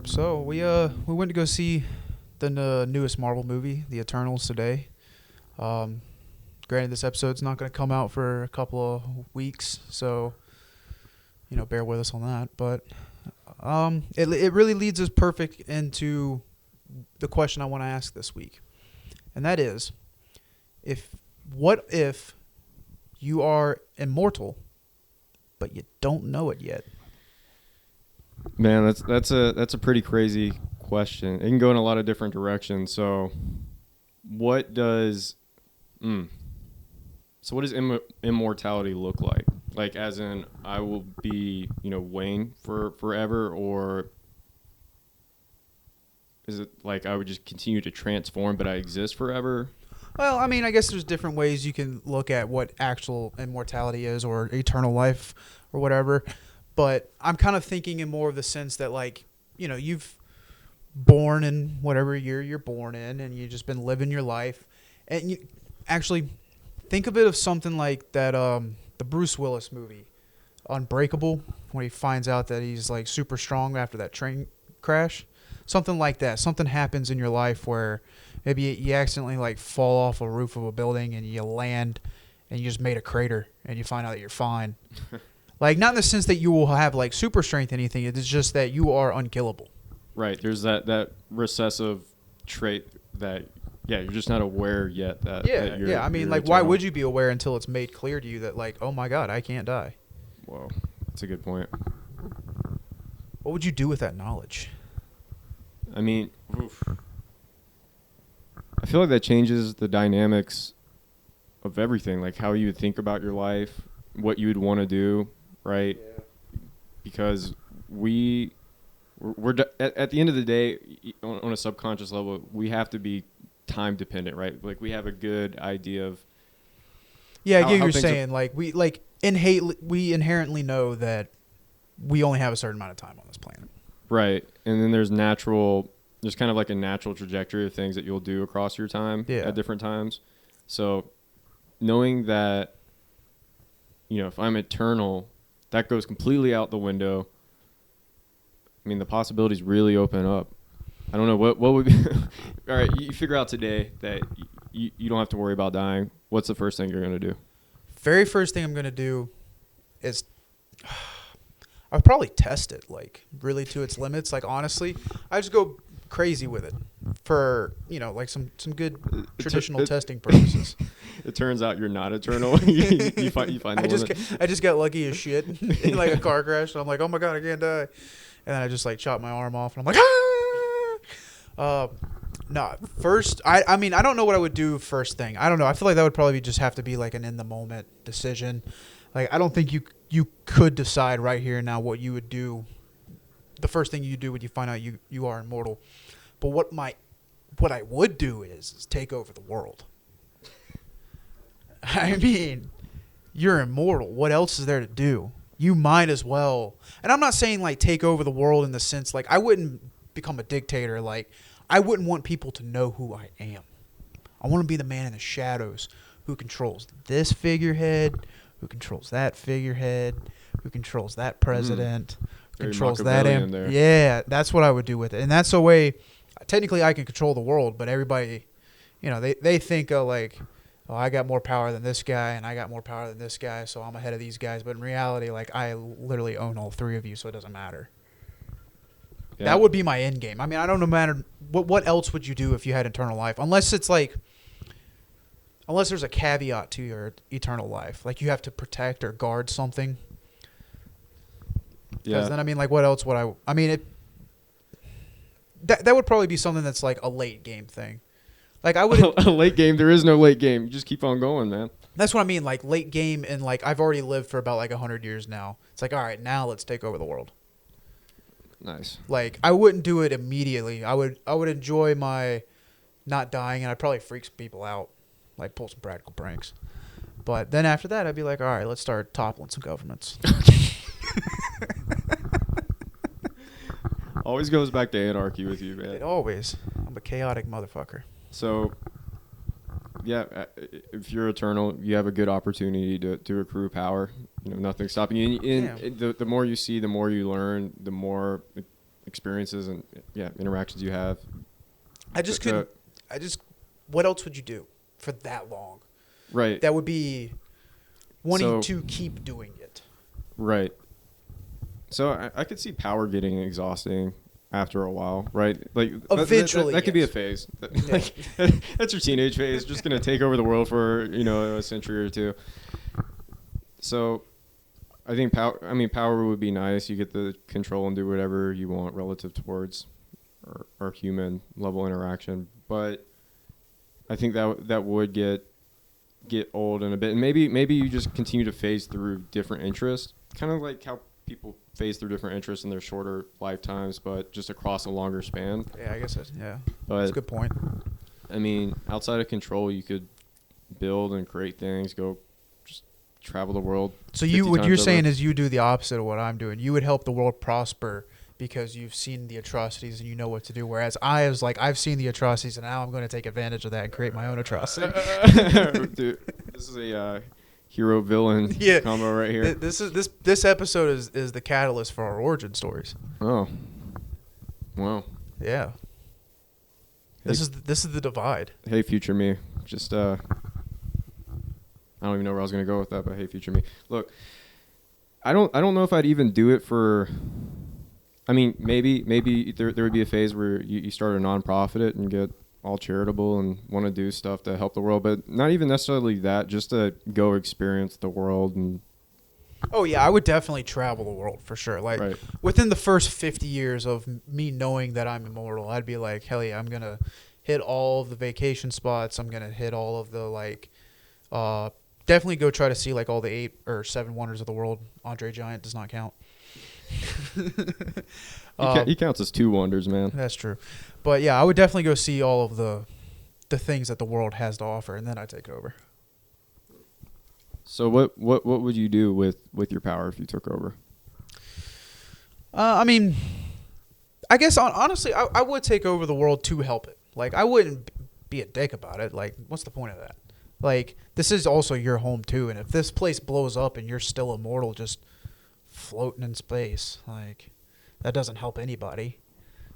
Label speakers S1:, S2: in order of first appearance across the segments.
S1: So we went to go see the newest Marvel movie, The Eternals, today. Um, Granted, this episode's not going to come out for a couple of weeks, so bear with us on that. But it really leads us perfect into the question I want to ask this week, and that is, what if you are immortal, but you don't know it yet?
S2: Man, that's a pretty crazy question. It can go in a lot of different directions. So, what does immortality look like? Like, as in, I will be Wayne for forever, or is it like I would just continue to transform, but I exist forever?
S1: Well, I mean, I guess there's different ways you can look at what actual immortality is, or eternal life, or whatever. But I'm kind of thinking in more of the sense that, like, you've born in whatever year you're born in, and you've just been living your life. And you actually think of it of something like that, the Bruce Willis movie, Unbreakable, when he finds out that he's like super strong after that train crash. Something like that. Something happens in your life where maybe you accidentally like fall off a roof of a building and you land and you just made a crater and you find out that you're fine. Like, not in the sense that you will have like super strength or anything. It's just that you are unkillable.
S2: Right. There's that recessive trait that you're just not aware yet that
S1: I mean, like, why would you be aware until it's made clear to you that, like, oh my God, I can't die?
S2: Whoa, that's a good point.
S1: What would you do with that knowledge?
S2: I mean, I feel like that changes the dynamics of everything, like how you would think about your life, what you would want to do, right? Yeah. Because at the end of the day, on a subconscious level, we have to be time dependent, right? Like, we have a good idea of.
S1: Yeah, I get what you're saying. We inherently know that we only have a certain amount of time on this planet.
S2: Right, and then there's kind of like a natural trajectory of things that you'll do across your time at different times. So, knowing that, if I'm eternal, that goes completely out the window. I mean, the possibilities really open up. I don't know what would be. All right, you figure out today that you don't have to worry about dying. What's the first thing you're going to do?
S1: Very first thing I'm going to do is I'll probably test it, like, really to its limits. Like, honestly, I just go crazy with it for, like some good traditional testing purposes.
S2: It turns out you're not eternal. you find
S1: I just got lucky as shit in like a car crash. So I'm like, oh my God, I can't die. And then I just like chop my arm off and I'm like, ah! No, first, I mean, I don't know what I would do first thing. I don't know. I feel like that would probably just have to be like an in the moment decision. Like, I don't think you could decide right here and now what you would do. The first thing you do when you find out you are immortal. But what I would do is take over the world. I mean, you're immortal. What else is there to do? You might as well. And I'm not saying like take over the world in the sense like I wouldn't become a dictator. Like, I wouldn't want people to know who I am. I want to be the man in the shadows who controls this figurehead, who controls that figurehead, who controls that president, who controls that. Yeah, that's what I would do with it. And that's a way, technically I can control the world, but everybody, they think of like, oh, I got more power than this guy, and I got more power than this guy, so I'm ahead of these guys. But in reality, like, I literally own all three of you, so it doesn't matter. Yeah. That would be my end game. I mean, I don't know matter what else would you do if you had eternal life, unless there's a caveat to your eternal life, like you have to protect or guard something. Because then, I mean, like, what else would I mean, that would probably be something that's like a late game thing. Like, I would
S2: a late game. There is no late game. You just keep on going, man.
S1: That's what I mean. Like, late game, and like I've already lived for about like 100 years now. It's like, all right, now let's take over the world.
S2: Nice.
S1: Like, I wouldn't do it immediately. I would enjoy my not dying, and I'd probably freak some people out, like pull some practical pranks. But then after that, I'd be like, all right, let's start toppling some governments.
S2: Always goes back to anarchy with you, man.
S1: It always. I'm a chaotic motherfucker.
S2: So, yeah, if you're eternal, you have a good opportunity to accrue power. Nothing's stopping you. And the more you see, the more you learn, the more experiences and interactions you have.
S1: What else would you do for that long?
S2: Right.
S1: That would be wanting to keep doing it.
S2: Right. So I could see power getting exhausting after a while, right? Like
S1: eventually,
S2: that could be a phase. Like, that's your teenage phase, just gonna take over the world for a century or two. So, I think power would be nice. You get the control and do whatever you want relative towards our human level interaction. But I think that would get old in a bit, and maybe you just continue to phase through different interests, kind of like how people phase through different interests in their shorter lifetimes, but just across a longer span.
S1: Yeah, I guess that's a good point.
S2: I mean, outside of control, you could build and create things, go just travel the world.
S1: So what you're saying is you do the opposite of what I'm doing. You would help the world prosper because you've seen the atrocities and you know what to do. Whereas I've seen the atrocities and now I'm going to take advantage of that and create my own atrocity.
S2: Dude, this is a hero villain combo right here.
S1: This episode is the catalyst for our origin stories.
S2: Oh, wow.
S1: Yeah. This is the divide.
S2: Hey, future me. Just I don't even know where I was gonna go with that, but hey, future me. Look, I don't know if I'd even do it for. I mean, maybe there would be a phase where you start a nonprofit and get all charitable and want to do stuff to help the world, but not even necessarily that, just to go experience the world. And
S1: oh yeah, I would definitely travel the world for sure. Like within the first 50 years of me knowing that I'm immortal, I'd be like, hell yeah, I'm going to hit all of the vacation spots. I'm going to hit all of the definitely go try to see like all the 8 or 7 wonders of the world. Andre Giant does not count.
S2: He counts as 2 wonders, man.
S1: That's true. But yeah, I would definitely go see all of the things that the world has to offer, and then I take over.
S2: So what would you do with your power if you took over?
S1: I mean, I guess honestly, I would take over the world to help it. Like, I wouldn't be a dick about it. Like, what's the point of that? Like, this is also your home too, and if this place blows up and you're still immortal, just floating in space, like, that doesn't help anybody.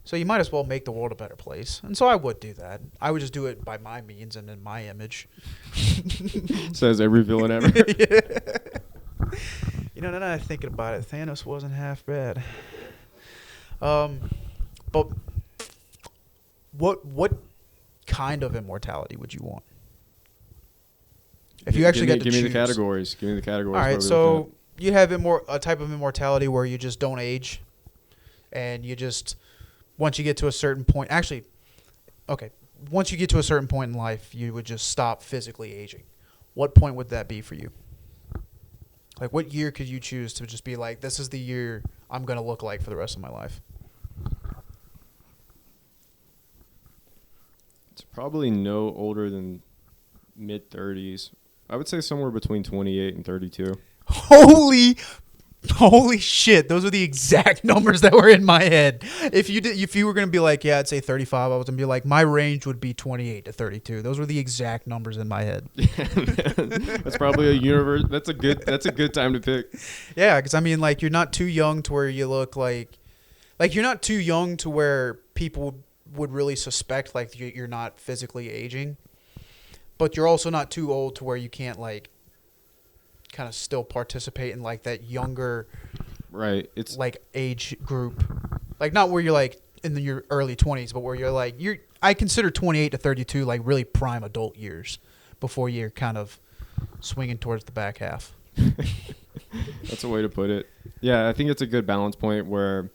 S1: So you might as well make the world a better place. And so I would do that. I would just do it by my means and in my image.
S2: Says every villain ever.
S1: Yeah. Now that I'm thinking about it, Thanos wasn't half bad. But what kind of immortality would you want? If you actually got to choose.
S2: Give me the categories.
S1: All right, so you have a type of immortality where you just don't age, and you just once you get to a certain point, once you get to a certain point in life, you would just stop physically aging. What point would that be for you? Like, what year could you choose to just be like, this is the year I'm going to look like for the rest of my life?
S2: It's probably no older than mid-30s. I would say somewhere between 28 and 32.
S1: Holy shit, those are the exact numbers that were in my head. If you were going to be like, yeah, I'd say 35, I was going to be like, my range would be 28 to 32. Those were the exact numbers in my head.
S2: That's probably a universe. That's a good time to pick.
S1: Yeah, because I mean, like, you're not too young to where you look like you're not too young to where people would really suspect like you're not physically aging, but you're also not too old to where you can't like kind of still participate in like that younger
S2: it's
S1: like age group, like not where you're like in your early 20s, but where you're like I consider 28 to 32 like really prime adult years before you're kind of swinging towards the back half.
S2: That's a way to put it. Yeah, I think it's a good balance point where,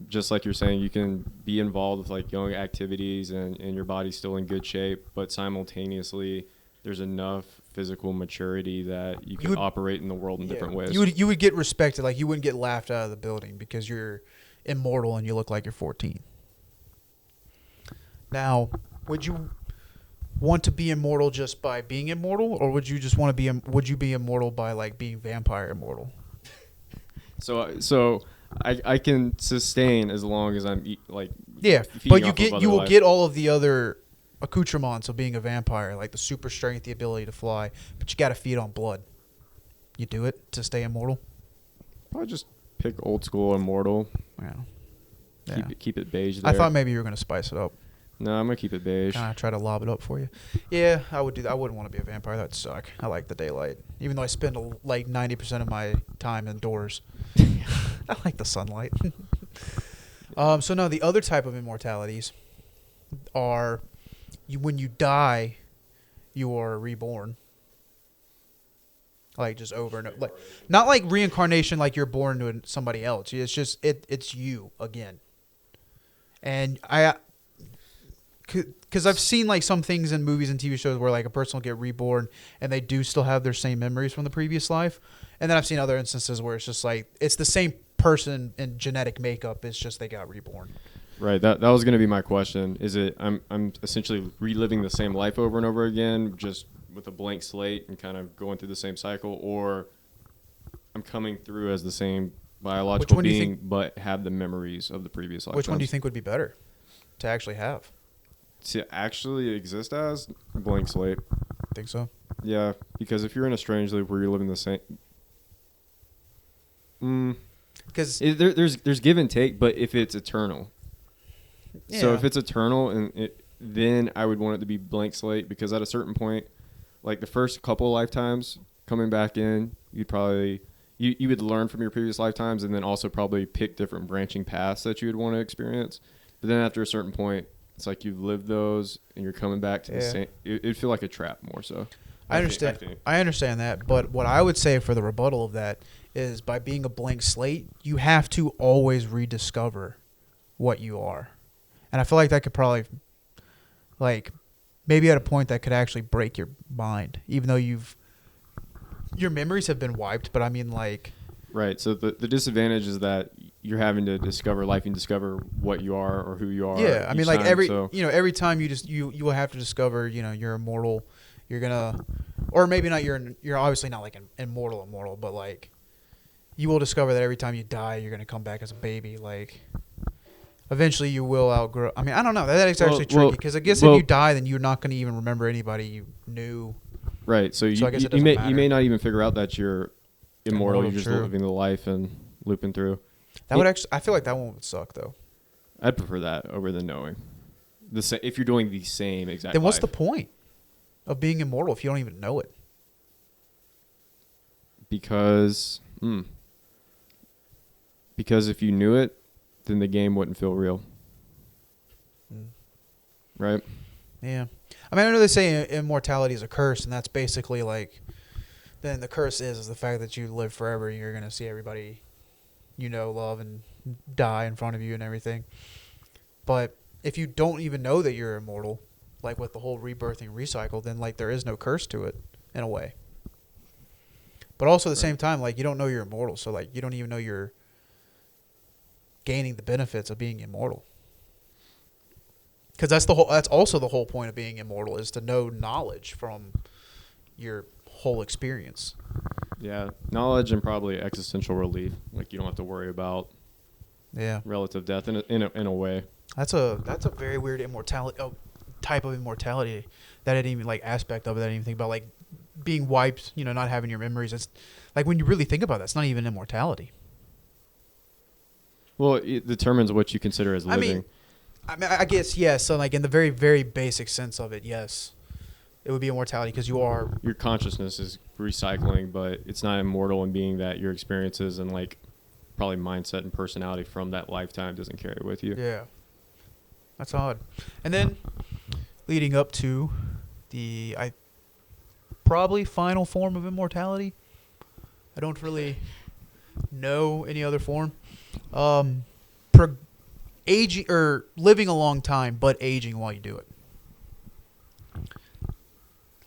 S2: just like you're saying, you can be involved with like young activities and your body's still in good shape, but simultaneously there's enough physical maturity that you can operate in the world in different ways.
S1: You would get respected. Like, you wouldn't get laughed out of the building because you're immortal and you look like you're 14. Now, would you want to be immortal just by being immortal, or would you just want to be would you be immortal by like being vampire immortal?
S2: So I can sustain as long as I'm but
S1: you will get all of the other accoutrements of being a vampire, like the super strength, the ability to fly, but you got to feed on blood. You do it to stay immortal?
S2: I'll just pick old school immortal.
S1: Yeah.
S2: Keep it beige there.
S1: I thought maybe you were gonna spice it up.
S2: No, I'm gonna keep it beige.
S1: Kind of try to lob it up for you. Yeah, I would do that. I wouldn't want to be a vampire. That'd suck. I like the daylight, even though I spend like 90% of my time indoors. I like the sunlight. So now the other type of immortalities are when you die, you are reborn. Like just over and over. Like, not like reincarnation, like you're born to somebody else. It's just it's you again. And because I've seen like some things in movies and TV shows where like a person will get reborn and they do still have their same memories from the previous life. And then I've seen other instances where it's just like it's the same person in genetic makeup. It's just they got reborn.
S2: Right. That was going to be my question. Is it I'm essentially reliving the same life over and over again, just with a blank slate and kind of going through the same cycle, or I'm coming through as the same biological being but have the memories of the previous life?
S1: Which one do you think would be better to actually have?
S2: To actually exist as a blank slate.
S1: Think so?
S2: Yeah, because if you're in a strange loop where you're living the same,
S1: because
S2: there's give and take, but if it's eternal, so if it's eternal, then I would want it to be blank slate, because at a certain point, like the first couple of lifetimes coming back in, you'd probably you would learn from your previous lifetimes, and then also probably pick different branching paths that you would want to experience. But then after a certain point, it's like you've lived those and you're coming back to the same. It'd feel like a trap more so.
S1: I understand that, but what I would say for the rebuttal of that is, by being a blank slate, you have to always rediscover what you are. And I feel like that could probably, like, maybe at a point that could actually break your mind, even though your memories have been wiped. But I mean, like,
S2: right. So the disadvantage is that you're having to discover life and discover what you are or who you are.
S1: Yeah, I mean, like every time you will have to discover, you're immortal. You're gonna, or maybe not. You're obviously not like an immortal, but like, you will discover that every time you die, you're gonna come back as a baby. Like, eventually you will outgrow. I mean, I don't know. That is actually tricky, because I guess if you die, then you're not gonna even remember anybody you knew.
S2: Right. So
S1: I guess
S2: you may not even figure out that you're immortal. You're just living the life and looping through.
S1: That would actually. I feel like that one would suck though.
S2: I'd prefer that over than knowing if you're doing the same exact.
S1: Then what's the point of being immortal if you don't even know it?
S2: Because if you knew it, then the game wouldn't feel real. Right?
S1: Yeah. I mean, I know they say immortality is a curse, and that's basically like, then the curse is the fact that you live forever and you're going to see everybody love and die in front of you and everything. But if you don't even know that you're immortal, like with the whole rebirthing recycle, then like there is no curse to it in a way. But also at the same time, like, you don't know you're immortal, so like you don't even know you're gaining the benefits of being immortal. Because that's also the whole point of being immortal, is to know knowledge from your whole experience.
S2: Yeah, knowledge and probably existential relief. Like, you don't have to worry about relative death in a way. That's
S1: a very weird immortality type of immortality that I didn't even like aspect of it. I didn't even think about, like, being wiped. Not having your memories. It's like, when you really think about that, it's not even immortality.
S2: Well, it determines what you consider as living.
S1: I mean, I guess yes. So like in the very, very basic sense of it, yes, it would be immortality, because your
S2: consciousness is recycling, but it's not immortal in being that your experiences and like probably mindset and personality from that lifetime doesn't carry with you.
S1: Yeah, that's odd. And then leading up to the probably final form of immortality, I don't really know any other form. Aging or living a long time, but aging while you do it.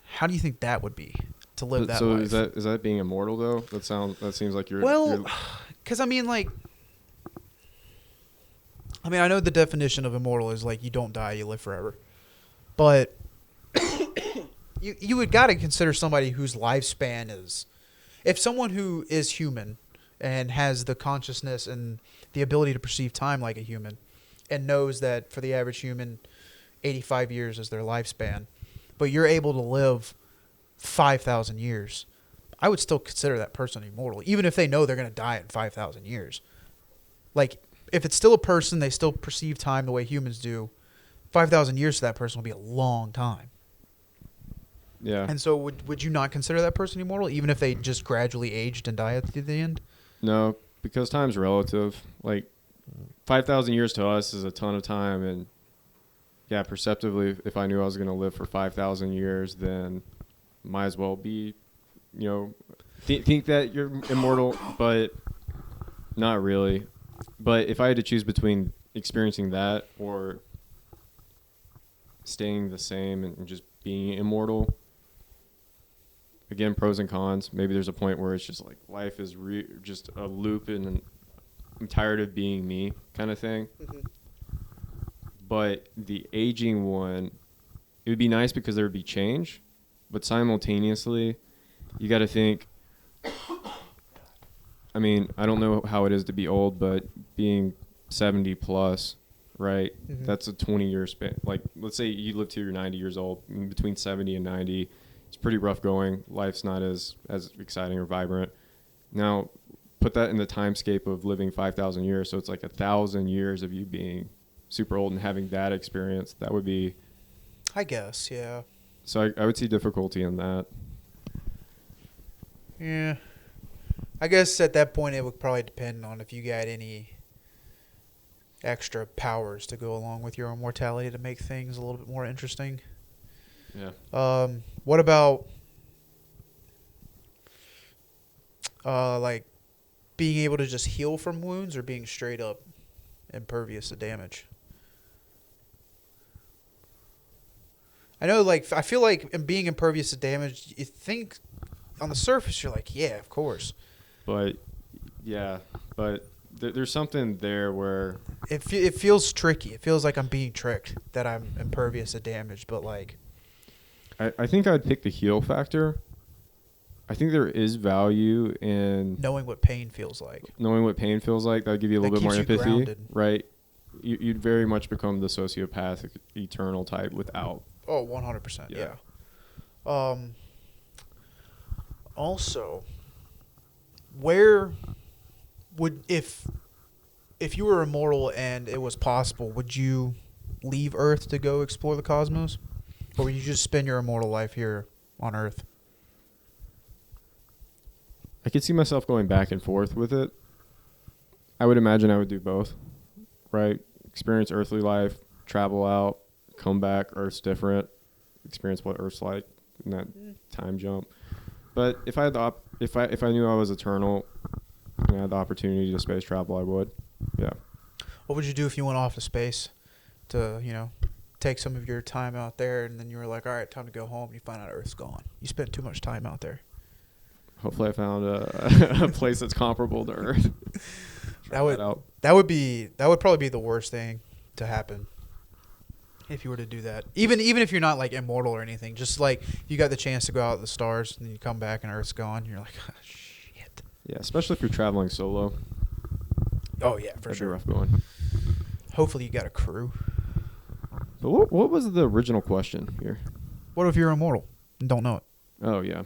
S1: How do you think that would be to live that life?
S2: So is that being immortal though? That seems like you're.
S1: Well, because I mean, like, I know the definition of immortal is like you don't die, you live forever, but you would got to consider somebody whose lifespan is, if someone who is human and has the consciousness and the ability to perceive time like a human, and knows that for the average human, 85 years is their lifespan, but you're able to live 5,000 years, I would still consider that person immortal, even if they know they're going to die in 5,000 years. Like, if it's still a person, they still perceive time the way humans do. 5,000 years to that person will be a long time.
S2: Yeah.
S1: And so would you not consider that person immortal, even if they just gradually aged and die at the end?
S2: No, because time's relative. Like 5,000 years to us is a ton of time, and yeah, perceptively, if I knew I was going to live for 5,000 years, then might as well be, think that you're immortal, but not really. But if I had to choose between experiencing that or staying the same and just being immortal, again, pros and cons. Maybe there's a point where it's just like life is just a loop and I'm tired of being me kind of thing. Mm-hmm. But the aging one, it would be nice because there would be change, but simultaneously, you got to think, I mean, I don't know how it is to be old, but being 70 plus, right? Mm-hmm. That's a 20-year span. Like, let's say you live till you're 90 years old. Between 70 and 90, it's pretty rough going. Life's not as exciting or vibrant. Now, put that in the timescape of living 5,000 years. So it's like 1,000 years of you being super old and having that experience. That would be,
S1: I guess, yeah.
S2: So I would see difficulty in that.
S1: Yeah. I guess at that point it would probably depend on if you got any extra powers to go along with your immortality to make things a little bit more interesting.
S2: Yeah.
S1: What about like being able to just heal from wounds or being straight up impervious to damage? I know, like, I feel like in being impervious to damage, you think on the surface you're like, yeah, of course.
S2: But, yeah, but there's something there where...
S1: It feels tricky. It feels like I'm being tricked that I'm impervious to damage, but, like...
S2: I think I'd pick the heal factor. I think there is value in...
S1: knowing what pain feels like.
S2: Knowing what pain feels like, that would give you a little bit more empathy.
S1: Grounded.
S2: Right? You'd very much become the sociopathic, eternal type without...
S1: Oh, 100%, yeah. Also, where would... If you were immortal and it was possible, would you leave Earth to go explore the cosmos? Or would you just spend your immortal life here on Earth?
S2: I could see myself going back and forth with it. I would imagine I would do both, right? Experience earthly life, travel out, come back, Earth's different, experience what Earth's like in that time jump. But if I had if I knew I was eternal and I had the opportunity to space travel, I would. Yeah.
S1: What would you do if you went off to space to, take some of your time out there and then you were like, all right, time to go home, and you find out Earth's gone? You spent too much time out there.
S2: Hopefully I found a place that's comparable to Earth.
S1: That would probably be the worst thing to happen if you were to do that. Even if you're not like immortal or anything, just like you got the chance to go out at the stars and then you come back and Earth's gone, you're like, oh, shit.
S2: Yeah, especially if you're traveling solo.
S1: Oh yeah, for
S2: That'd
S1: sure.
S2: be rough going.
S1: Hopefully you got a crew.
S2: But what was the original question here?
S1: What if you're immortal and don't know it?
S2: Oh yeah.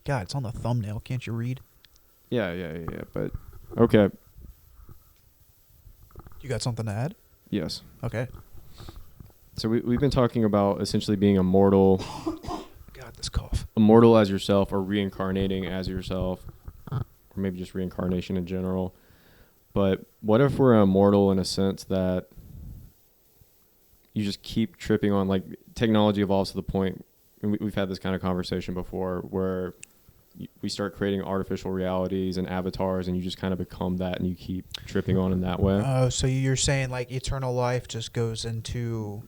S1: God, it's on the thumbnail. Can't you read?
S2: Yeah. But okay.
S1: You got something to add?
S2: Yes.
S1: Okay.
S2: So we've been talking about essentially being immortal.
S1: God, this cough.
S2: Immortal as yourself, or reincarnating as yourself, or maybe just reincarnation in general. But what if we're immortal in a sense that you just keep tripping on, like, technology evolves to the point, and we've had this kind of conversation before, where we start creating artificial realities and avatars, and you just kind of become that, and you keep tripping on in that way.
S1: Oh, so you're saying like eternal life just goes into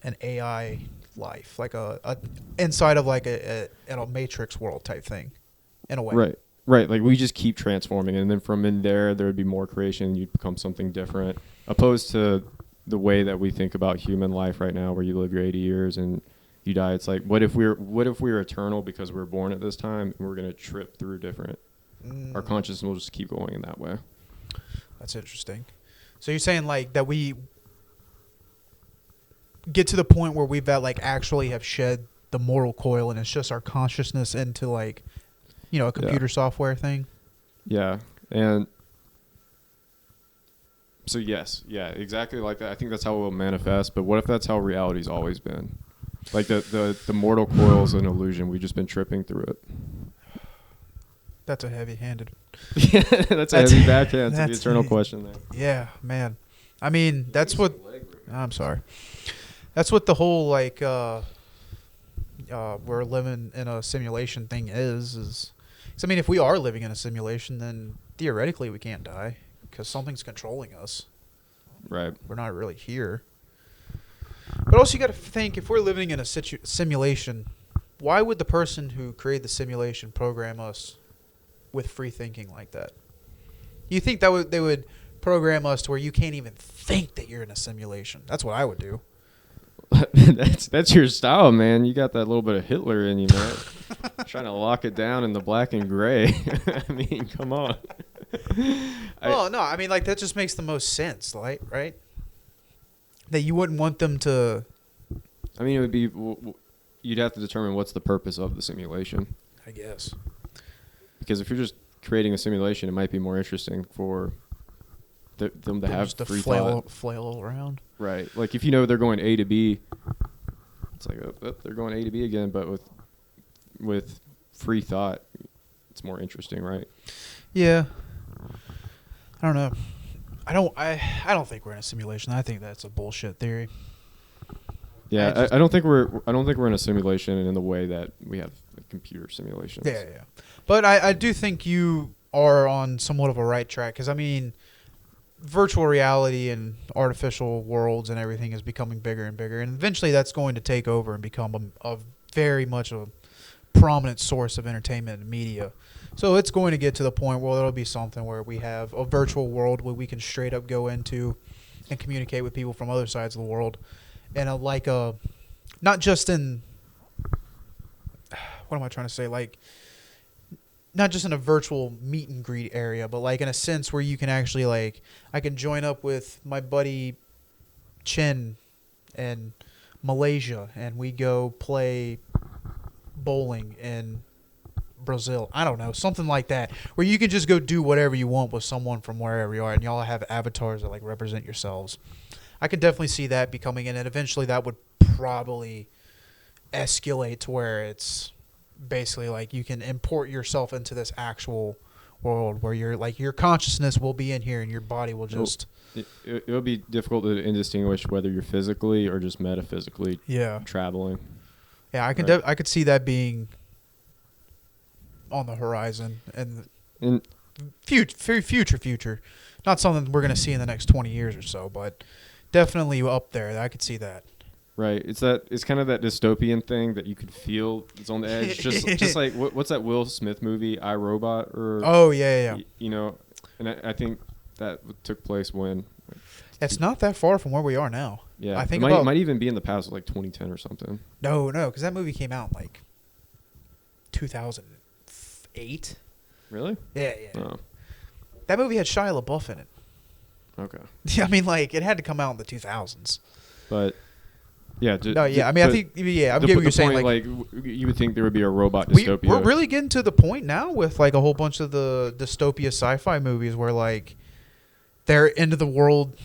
S1: an AI life, like a inside of like a Matrix world type thing, in a way.
S2: Right. Like we just keep transforming, and then from in there would be more creation. You'd become something different, opposed to the way that we think about human life right now, where you live your 80 years and you die. It's like, what if we're eternal because we were born at this time, and we're gonna trip through different. Our consciousness will just keep going in that way.
S1: That's interesting. So you're saying like that we get to the point where we've actually have shed the mortal coil, and it's just our consciousness into like, a computer software thing.
S2: Yeah, and So yes, yeah, exactly like that. I think that's how it will manifest. But what if that's how reality's always been? Like the mortal coil is an illusion. We've just been tripping through it.
S1: That's a heavy-handed.
S2: Yeah, that's a heavy backhand to the eternal question there.
S1: Yeah, man. I mean, that's what. I'm sorry. That's what the whole like we're living in a simulation thing is. I mean, if we are living in a simulation, then theoretically we can't die because something's controlling us.
S2: Right.
S1: We're not really here. But also, you got to think, if we're living in a simulation, why would the person who created the simulation program us with free thinking like that? You think that they would program us to where you can't even think that you're in a simulation? That's what I would do.
S2: That's your style, man. You got that little bit of Hitler in you, man. Trying to lock it down in the black and gray. I mean, come on.
S1: Well, no, I mean, like, that just makes the most sense, like, right? That you wouldn't want them to...
S2: I mean, it would be... You'd have to determine what's the purpose of the simulation.
S1: I guess.
S2: Because if you're just creating a simulation, it might be more interesting for them to have free thought.
S1: Flail around.
S2: Right. Like, if you know they're going A to B, it's like, oh, they're going A to B again, but with free thought, it's more interesting, right?
S1: Yeah. I don't know. I don't think we're in a simulation. I think that's a bullshit theory.
S2: Yeah, I don't think we're in a simulation in the way that we have computer simulations.
S1: Yeah. But I do think you are on somewhat of a right track because, I mean, virtual reality and artificial worlds and everything is becoming bigger and bigger, and eventually that's going to take over and become a very much a prominent source of entertainment and media. So it's going to get to the point where there'll be something where we have a virtual world where we can straight up go into and communicate with people from other sides of the world, and not just in, what am I trying to say, like, not just in a virtual meet and greet area, but like in a sense where you can actually, like, I can join up with my buddy Chin in Malaysia and we go play bowling in Brazil. I don't know, something like that, where you can just go do whatever you want with someone from wherever you are, and y'all have avatars that like represent yourselves. I can definitely see that becoming, and eventually that would probably escalate to where it's basically like you can import yourself into this actual world where you're like your consciousness will be in here and your body will just.
S2: It would be difficult to distinguish whether you're physically or just metaphysically traveling.
S1: Yeah, I could I could see that being on the horizon and future. Not something we're going to see in the next 20 years or so, but definitely up there. I could see that.
S2: Right. It's kind of that dystopian thing that you could feel. It's on the edge. just like what's that Will Smith movie, I, Robot?
S1: Oh yeah.
S2: You know, and I think that took place when.
S1: It's not that far from where we are now.
S2: Yeah,
S1: I think
S2: it might even be in the past, like 2010 or something.
S1: No, because that movie came out in like 2008.
S2: Really?
S1: Yeah.
S2: Oh.
S1: That movie had Shia LaBeouf in it.
S2: Okay.
S1: Yeah, I mean, like, it had to come out in the 2000s.
S2: But, yeah.
S1: I mean, I think, I'm getting what you're saying.
S2: Like, you would think there would be a robot dystopia.
S1: We're really getting to the point now with, like, a whole bunch of the dystopia sci-fi movies where, like, their end-of-the-world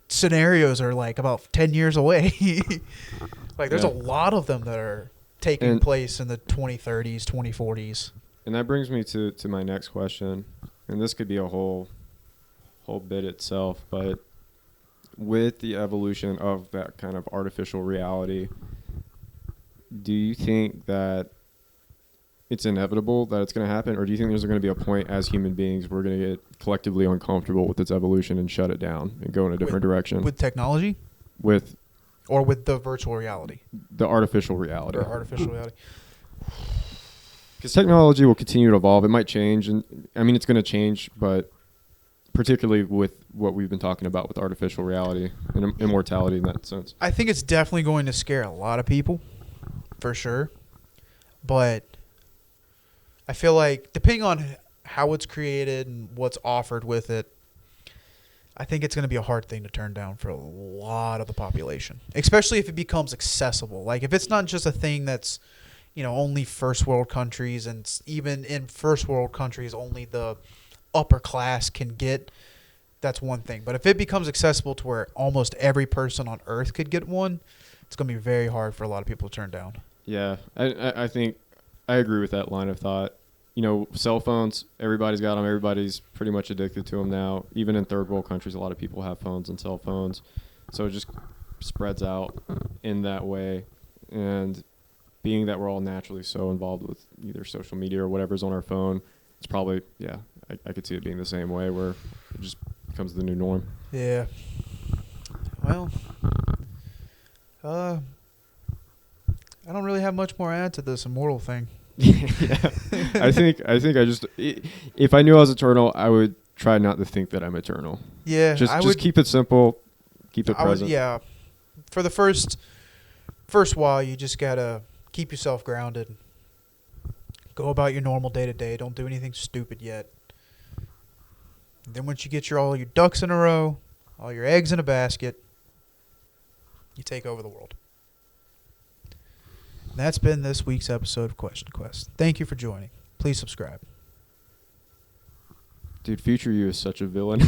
S1: scenarios are, like, about 10 years away. Like, there's a lot of them that are taking place in the 2030s, 2040s.
S2: And that brings me to my next question. And this could be a whole bit itself, but with the evolution of that kind of artificial reality, do you think that it's inevitable that it's going to happen, or do you think there's going to be a point as human beings we're going to get collectively uncomfortable with its evolution and shut it down and go in a different direction?
S1: With technology? Or with the virtual reality?
S2: The artificial reality.
S1: Or artificial reality.
S2: Because technology will continue to evolve. It might change, and I mean, it's going to change, but particularly with what we've been talking about with artificial reality and immortality in that sense.
S1: I think it's definitely going to scare a lot of people, for sure. But I feel like, depending on how it's created and what's offered with it, I think it's going to be a hard thing to turn down for a lot of the population, especially if it becomes accessible. Like, if it's not just a thing that's, only first world countries, and even in first world countries, only the upper class can get, that's one thing. But if it becomes accessible to where almost every person on Earth could get one, it's going to be very hard for a lot of people to turn down.
S2: Yeah, I think I agree with that line of thought. You know, cell phones, everybody's got them. Everybody's pretty much addicted to them now. Even in third world countries, a lot of people have phones and cell phones. So it just spreads out in that way. And being that we're all naturally so involved with either social media or whatever's on our phone, it's probably, I could see it being the same way where it just becomes the new norm.
S1: Yeah. Well, I don't really have much more to add to this immortal thing.
S2: Yeah. I think if I knew I was eternal, I would try not to think that I'm eternal.
S1: Yeah.
S2: Just keep it simple, keep it present.
S1: For the first while, you just got to keep yourself grounded. Go about your normal day-to-day. Don't do anything stupid yet. And then once you get all your ducks in a row, all your eggs in a basket, you take over the world. And that's been this week's episode of Question Quest. Thank you for joining. Please subscribe.
S2: Dude, future you is such a villain.